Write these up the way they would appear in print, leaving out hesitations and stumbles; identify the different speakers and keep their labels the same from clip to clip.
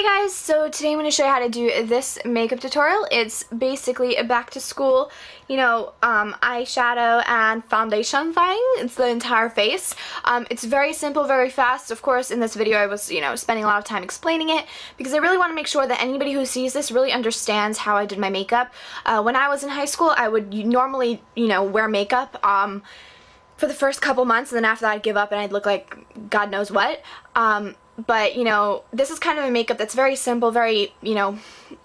Speaker 1: Hey guys, so today I'm going to show you how to do this makeup tutorial. It's basically a back to school, eyeshadow and foundation thing. It's the entire face. It's very simple, very fast. Of course, in this video I was, spending a lot of time explaining it because I really want to make sure that anybody who sees this really understands how I did my makeup. When I was in high school, I would normally, wear makeup for the first couple months, and then after that I'd give up and I'd look like God knows what. But, this is kind of a makeup that's very simple, very,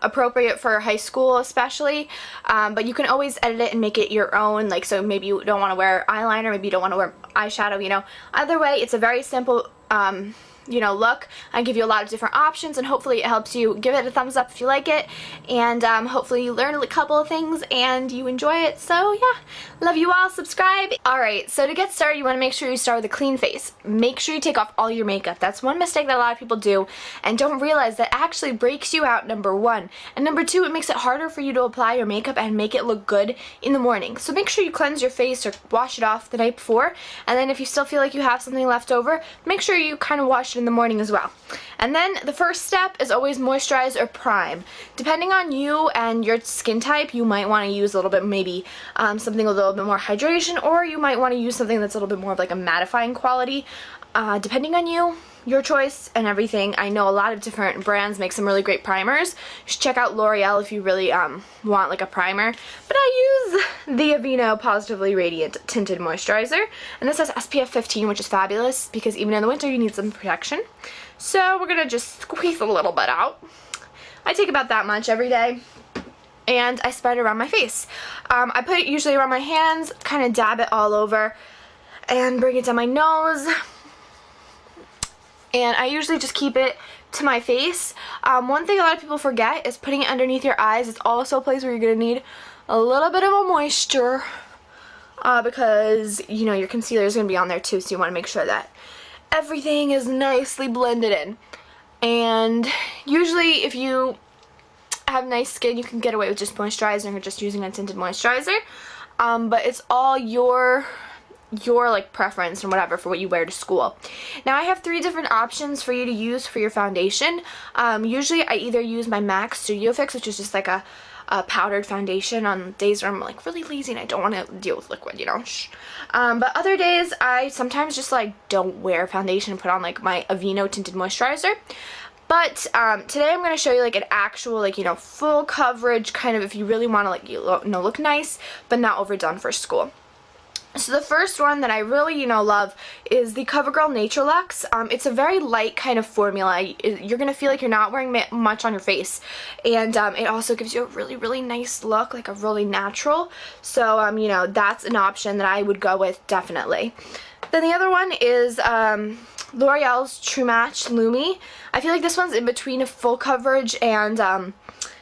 Speaker 1: appropriate for high school especially. But you can always edit it and make it your own. Like, so maybe you don't want to wear eyeliner, maybe you don't want to wear eyeshadow, Either way, it's a very simple, look. I give you a lot of different options, and hopefully it helps you. Give it a thumbs up if you like it, and hopefully you learn a couple of things and you enjoy it. So yeah, love you all, subscribe. Alright, so to get started, you want to make sure you start with a clean face. Make sure you take off all your makeup. That's one mistake that a lot of people do and don't realize that actually breaks you out, number one. And number two, it makes it harder for you to apply your makeup and make it look good in the morning. So make sure you cleanse your face or wash it off the night before, and then if you still feel like you have something left over, make sure you kind of wash in the morning as well. And then the first step is always moisturize or prime. Depending on you and your skin type, you might want to use a little bit, maybe something a little bit more hydration, or you might want to use something that's a little bit more of like a mattifying quality. Depending on you, your choice and everything. I know a lot of different brands make some really great primers. You should check out L'Oreal if you really want like a primer. But I use the Aveeno Positively Radiant Tinted Moisturizer, and this has SPF 15, which is fabulous because even in the winter you need some protection. So we're gonna just squeeze a little bit out. I take about that much every day, and I spread it around my face. I put it usually around my hands, kind of dab it all over, and bring it down my nose. And I usually just keep it to my face. One thing a lot of people forget is putting it underneath your eyes. It's also a place where you're going to need a little bit of a moisture because, your concealer is going to be on there too, so you want to make sure that everything is nicely blended in. And usually if you have nice skin, you can get away with just moisturizing or just using a tinted moisturizer. But it's all your like preference and whatever for what you wear to school. Now I have 3 different options for you to use for your foundation. Usually I either use my MAC Studio Fix, which is just like a powdered foundation on days where I'm like really lazy and I don't want to deal with liquid, but other days I sometimes just like don't wear foundation and put on like my Aveeno tinted moisturizer. But today I'm going to show you like an actual full coverage kind of, if you really want to look nice but not overdone for school. So the first one that I really, love is the CoverGirl Nature Luxe. It's a very light kind of formula. You're going to feel like you're not wearing much on your face. And it also gives you a really, really nice look, like a really natural. So, that's an option that I would go with, definitely. Then the other one is L'Oreal's True Match Lumi. I feel like this one's in between a full coverage and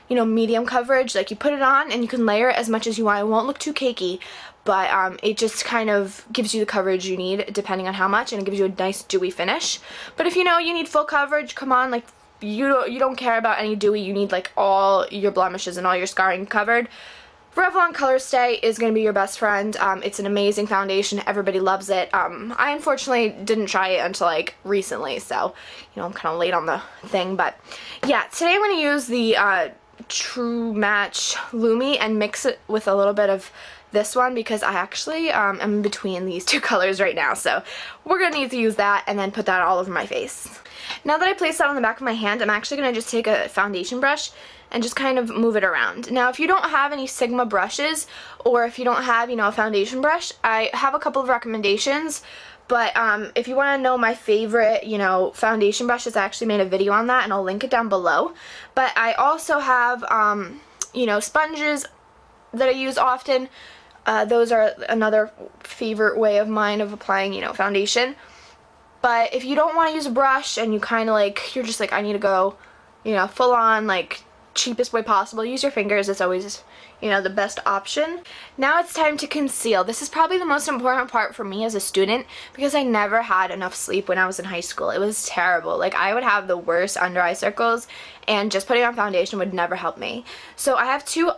Speaker 1: medium coverage. Like, you put it on and you can layer it as much as you want. It won't look too cakey, but it just kind of gives you the coverage you need depending on how much, and it gives you a nice dewy finish. But if you need full coverage, come on, like you don't care about any dewy, you need like all your blemishes and all your scarring covered. Revlon Color Stay is going to be your best friend. It's an amazing foundation. Everybody loves it. I unfortunately didn't try it until like recently, so I'm kind of late on the thing. But yeah, today I'm going to use the True Match Lumi and mix it with a little bit of this one because I actually am in between these 2 colors right now, so we're going to need to use that and then put that all over my face. Now that I placed that on the back of my hand, I'm actually going to just take a foundation brush and just kind of move it around. Now if you don't have any Sigma brushes, or if you don't have a foundation brush, I have a couple of recommendations. But if you want to know my favorite, foundation brushes, I actually made a video on that and I'll link it down below. But I also have, sponges that I use often. Those are another favorite way of mine of applying, foundation. But if you don't want to use a brush and you kind of you're just like, I need to go, full on, cheapest way possible, use your fingers. It's always, the best option. Now it's time to conceal. This is probably the most important part for me as a student because I never had enough sleep when I was in high school. It was terrible. Like, I would have the worst under eye circles, and just putting on foundation would never help me. So I have 2,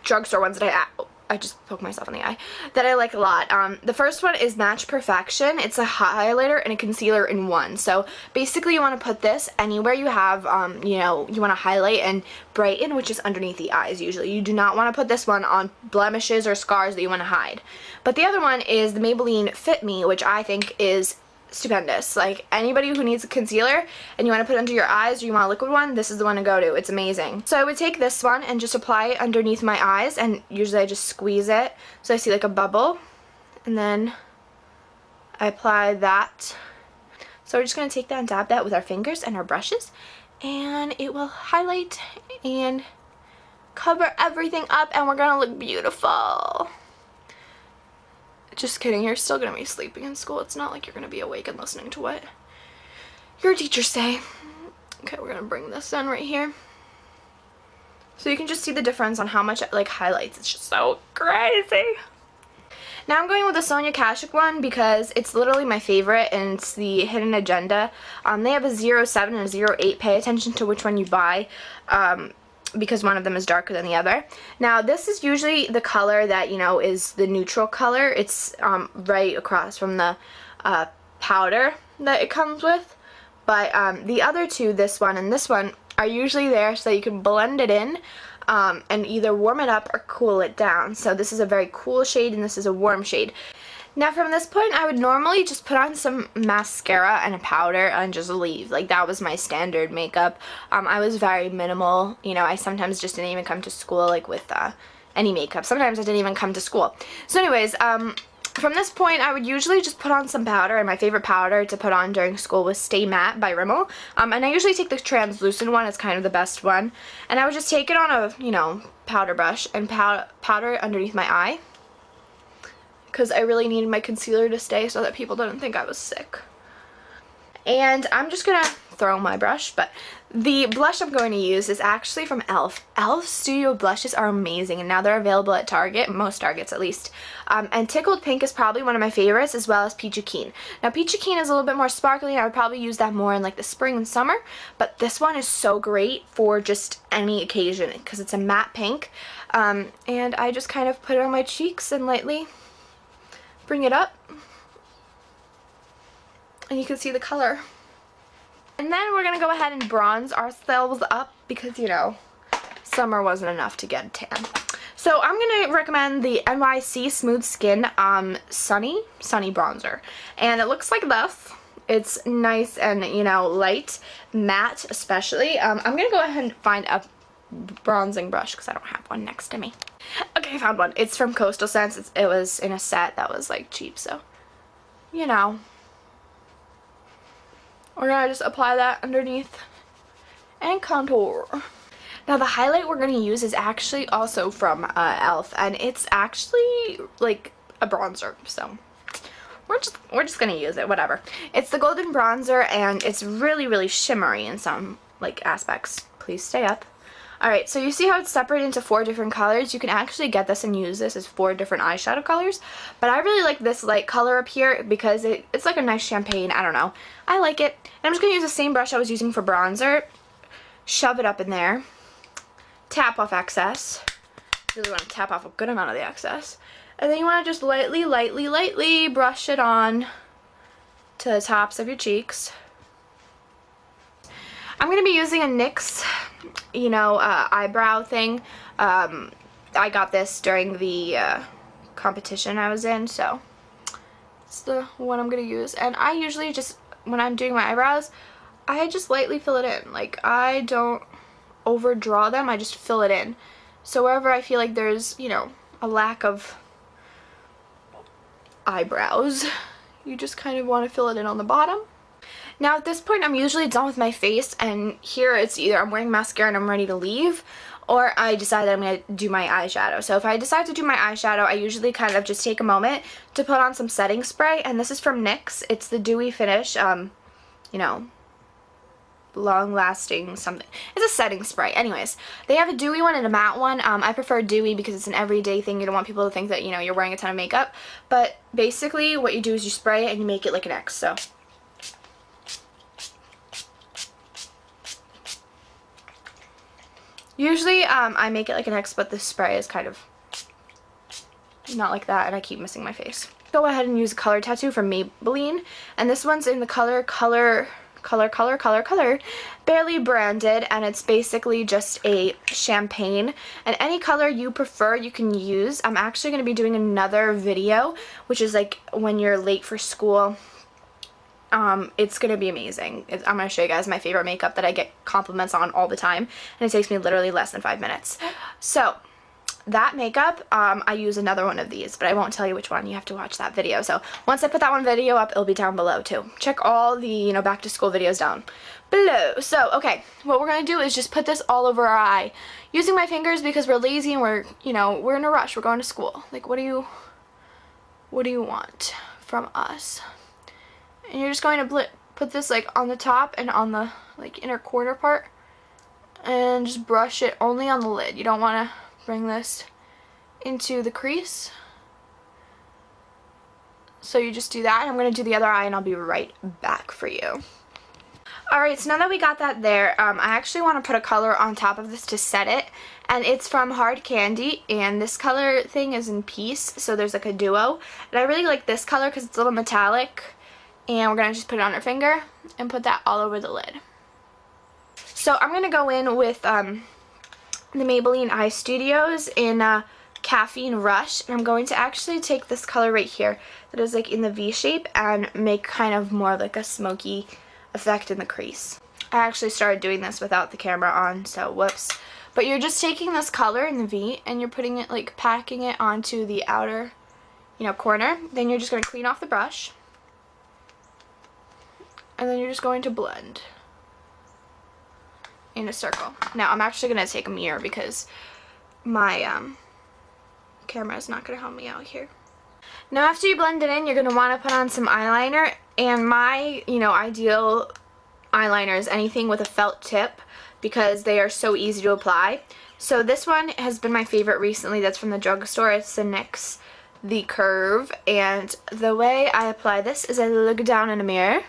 Speaker 1: Drugstore ones that I I just poked myself in the eye, that I like a lot. The first one is Match Perfection. It's a highlighter and a concealer in one. So basically you want to put this anywhere you have, you know, you want to highlight and brighten, which is underneath the eyes usually. You do not want to put this one on blemishes or scars that you want to hide. But the other one is the Maybelline Fit Me, which I think is stupendous. Like, anybody who needs a concealer and you want to put it under your eyes, or you want a liquid one, this is the one to go to. It's amazing. So I would take this one and just apply it underneath my eyes, and usually I just squeeze it so I see like a bubble, and then I apply that. So we're just going to take that and dab that with our fingers and our brushes, and it will highlight and cover everything up, and we're going to look beautiful. Just kidding, you're still going to be sleeping in school. It's not like you're going to be awake and listening to what your teachers say. Okay, we're going to bring this in right here. So you can just see the difference on how much it like highlights. It's just so crazy. Now I'm going with the Sonia Kashuk one because it's literally my favorite, and it's the Hidden Agenda. They have a 07 and a 08. Pay attention to which one you buy. Because one of them is darker than the other. Now this is usually the color that, you know, is the neutral color. It's right across from the powder that it comes with. But the other two, this one and this one, are usually there so that you can blend it in and either warm it up or cool it down. So this is a very cool shade and this is a warm shade. Now from this point, I would normally just put on some mascara and a powder and just leave. Like, that was my standard makeup. I was very minimal. You know, I sometimes just didn't even come to school, like, with any makeup. Sometimes I didn't even come to school. So anyways, from this point, I would usually just put on some powder, and my favorite powder to put on during school was Stay Matte by Rimmel. And I usually take the translucent one. It's kind of the best one. And I would just take it on a, you know, powder brush and powder it underneath my eye, because I really needed my concealer to stay so that people didn't think I was sick. And I'm just gonna throw my brush, but the blush I'm going to use is actually from e.l.f. e.l.f. Studio blushes are amazing, and now they're available at Target, most Targets at least. And Tickled Pink is probably one of my favorites, as well as Peachy Keen. Now Peachy Keen is a little bit more sparkly, and I would probably use that more in like the spring and summer, but this one is so great for just any occasion because it's a matte pink. And I just kind of put it on my cheeks and lightly bring it up, and you can see the color. And then we're gonna go ahead and bronze ourselves up because, you know, summer wasn't enough to get a tan. So I'm gonna recommend the NYC Smooth Skin Sunny bronzer, and it looks like this. It's nice and, you know, light, matte especially. I'm gonna go ahead and find a bronzing brush because I don't have one next to me. Okay, I found one. It's from Coastal Scents. It was in a set that was like cheap, so, you know. We're gonna just apply that underneath and contour. Now the highlight we're gonna use is actually also from e.l.f. and it's actually like a bronzer, so we're just gonna use it, whatever. It's the Golden Bronzer, and it's really shimmery in some like aspects. Please stay up. Alright, so you see how it's separated into 4 different colors? You can actually get this and use this as 4 different eyeshadow colors, but I really like this light color up here because it's like a nice champagne. I don't know. I like it. And I'm just going to use the same brush I was using for bronzer, shove it up in there, tap off excess. Really want to tap off a good amount of the excess. And then you want to just lightly brush it on to the tops of your cheeks. I'm going to be using a NYX, you know, eyebrow thing. I got this during the competition I was in, so it's the one I'm going to use. And I usually just, when I'm doing my eyebrows, I just lightly fill it in. Like, I don't overdraw them, I just fill it in. So wherever I feel like there's, you know, a lack of eyebrows, you just kind of want to fill it in on the bottom. Now at this point I'm usually done with my face, and here it's either I'm wearing mascara and I'm ready to leave, or I decide that I'm going to do my eyeshadow. So if I decide to do my eyeshadow, I usually kind of just take a moment to put on some setting spray, and this is from NYX. It's the Dewy Finish, you know, long lasting something. It's a setting spray. Anyways, they have a dewy one and a matte one. I prefer dewy because it's an everyday thing. You don't want people to think that, you know, you're wearing a ton of makeup, but basically what you do is you spray it and you make it like an X. So usually I make it like an X, but the spray is kind of not like that, and I keep missing my face. Go ahead and use a color tattoo from Maybelline, and this one's in the color Barely Branded, and it's basically just a champagne, and any color you prefer you can use. I'm actually going to be doing another video, which is like when you're late for school. It's going to be amazing. I'm going to show you guys my favorite makeup that I get compliments on all the time, and it takes me literally less than 5 minutes. So that makeup, I use another one of these, but I won't tell you which one. You have to watch that video. So once I put that one video up, it'll be down below too. Check all the, you know, back to school videos down below. So, okay, what we're going to do is just put this all over our eye. Using my fingers because we're lazy and we're, you know, we're in a rush. We're going to school. Like, what do you want from us? And you're just going to put this like on the top and on the like inner corner part, and just brush it only on the lid. You don't want to bring this into the crease. So you just do that, and I'm going to do the other eye, and I'll be right back for you. Alright, so now that we got that there, I actually want to put a color on top of this to set it, and it's from Hard Candy, and this color thing is in Peace, so there's like a duo, and I really like this color because it's a little metallic, and we're going to just put it on our finger and put that all over the lid. So I'm going to go in with the Maybelline Eye Studios in Caffeine Rush, and I'm going to actually take this color right here that is like in the V shape and make kind of more like a smoky effect in the crease. I actually started doing this without the camera on, so whoops. But you're just taking this color in the V and you're putting it, like packing it onto the outer, you know, corner. Then you're just going to clean off the brush, and then you're just going to blend in a circle. Now I'm actually going to take a mirror because my camera is not going to help me out here. Now after you blend it in, you're going to want to put on some eyeliner, and my, you know, ideal eyeliner is anything with a felt tip because they are so easy to apply. So this one has been my favorite recently. That's from the Drugstore. It's the NYX The Curve, and the way I apply this is I look down in a mirror.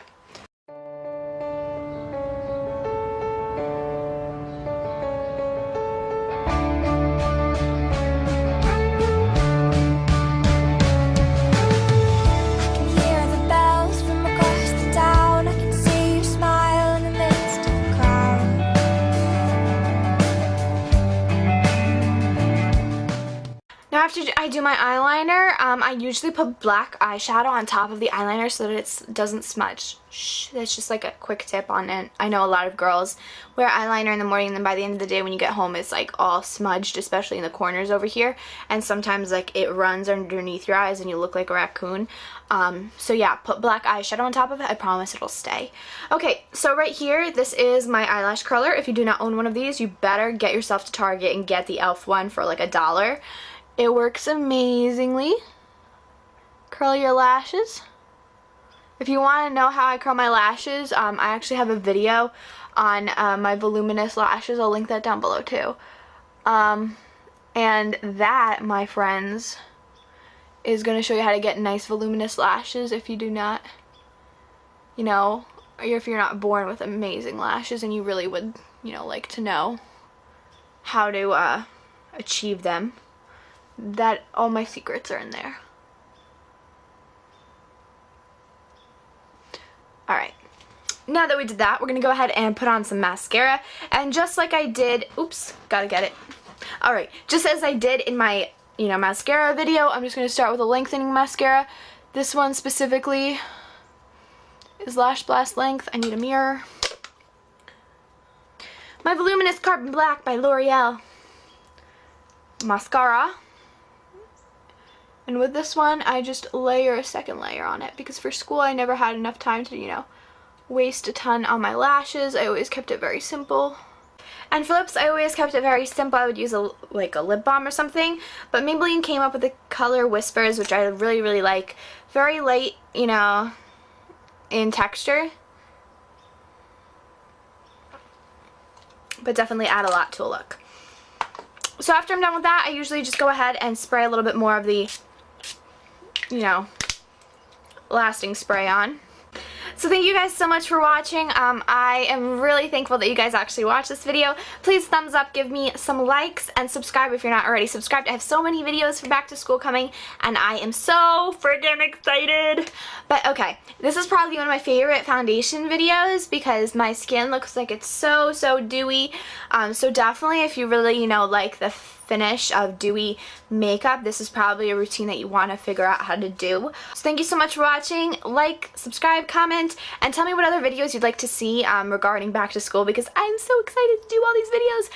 Speaker 1: Now after I do my eyeliner, I usually put black eyeshadow on top of the eyeliner so that it doesn't smudge. Shh, that's just like a quick tip on it. I know a lot of girls wear eyeliner in the morning, and then by the end of the day when you get home it's like all smudged, especially in the corners over here, and sometimes like it runs underneath your eyes and you look like a raccoon. So yeah, put black eyeshadow on top of it. I promise it'll stay. Okay, so right here, this is my eyelash curler. If you do not own one of these, you better get yourself to Target and get the e.l.f. one for like $1. It works amazingly. Curl your lashes. If you want to know how I curl my lashes, I actually have a video on my voluminous lashes. I'll link that down below too. And that, my friends, is going to show you how to get nice voluminous lashes if you do not, you know, or if you're not born with amazing lashes and you really would, you know, like to know how to achieve them. That all my secrets are in there. Alright, now that we did that, we're going to go ahead and put on some mascara, and just like I did, oops, gotta get it. Alright, just as I did in my, you know, mascara video, I'm just going to start with a lengthening mascara. This one specifically is Lash Blast Length. I need a mirror. My Voluminous Carbon Black by L'Oreal mascara. And with this one, I just layer a second layer on it because for school I never had enough time to, you know, waste a ton on my lashes. I always kept it very simple. And for lips, I always kept it very simple. I would use like a lip balm or something. But Maybelline came up with the color Whispers, which I really, really like. Very light, you know, in texture. But definitely add a lot to a look. So after I'm done with that, I usually just go ahead and spray a little bit more of the, you know, lasting spray on. So thank you guys so much for watching. I am really thankful that you guys actually watched this video. Please thumbs up, give me some likes, and subscribe if you're not already subscribed. I have so many videos for back to school coming, and I am so freaking excited. But okay, this is probably one of my favorite foundation videos because my skin looks like it's so dewy. So definitely if you really, like the finish of dewy makeup, this is probably a routine that you want to figure out how to do. So thank you so much for watching. Like, subscribe, comment, and tell me what other videos you'd like to see regarding back to school, because I'm so excited to do all these videos.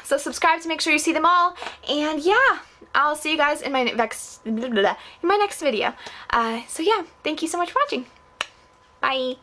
Speaker 1: So subscribe to make sure you see them all, and yeah, I'll see you guys in my next video. So yeah, thank you so much for watching. Bye.